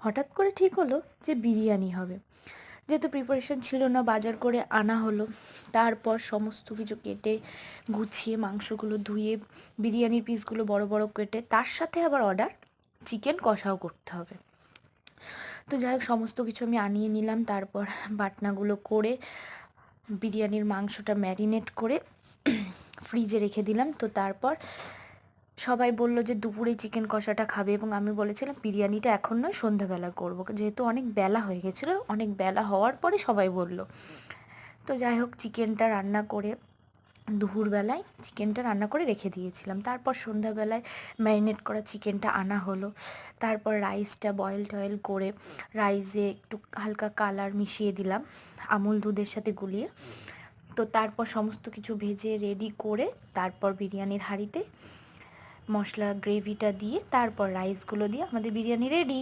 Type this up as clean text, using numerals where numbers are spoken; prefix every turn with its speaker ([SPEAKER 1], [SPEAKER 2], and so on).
[SPEAKER 1] হঠাৎ করে ঠিক হলো যে বিরিয়ানি হবে। যেহেতু প্রিপারেশন ছিল না, বাজার করে আনা হলো। তারপর সমস্ত কিছু কেটে গুছিয়ে মাংসগুলো ধুয়ে বিরিয়ানির পিসগুলো বড় বড় কেটে তার সাথে আবার অর্ডার চিকেন কষাও করতে হবে। তো যাই হোক সমস্ত কিছু আমি আনিয়ে নিলাম। তারপর বাটনাগুলো করে বিরিয়ানির মাংসটা ম্যারিনেট করে ফ্রিজে রেখে দিলাম। তো তারপর সবাই বলল যে দুপুরে চিকেন কষাটা খাবে, এবং আমি বলেছিলাম বিরিয়ানিটা এখন নয়, সন্ধ্যাবেলা করবো, যেহেতু অনেক বেলা হয়ে গেছিলো। অনেক বেলা হওয়ার পরে সবাই বলল। তো যাই হোক চিকেনটা রান্না করে দুপুরবেলায় চিকেনটা রান্না করে রেখে দিয়েছিলাম। তারপর সন্ধ্যাবেলায় ম্যারিনেট করা চিকেনটা আনা হলো। তারপর রাইসটা বয়েল টয়েল করে রাইসে একটু হালকা কালার মিশিয়ে দিলাম আমুল দুধের সাথে গুলিয়ে। তো তারপর সমস্ত কিছু ভেজে রেডি করে তারপর বিরিয়ানির হাঁড়িতে মশলা গ্রেভিটা দিয়ে তারপর রাইসগুলো দিয়ে আমাদের বিরিয়ানি রেডি।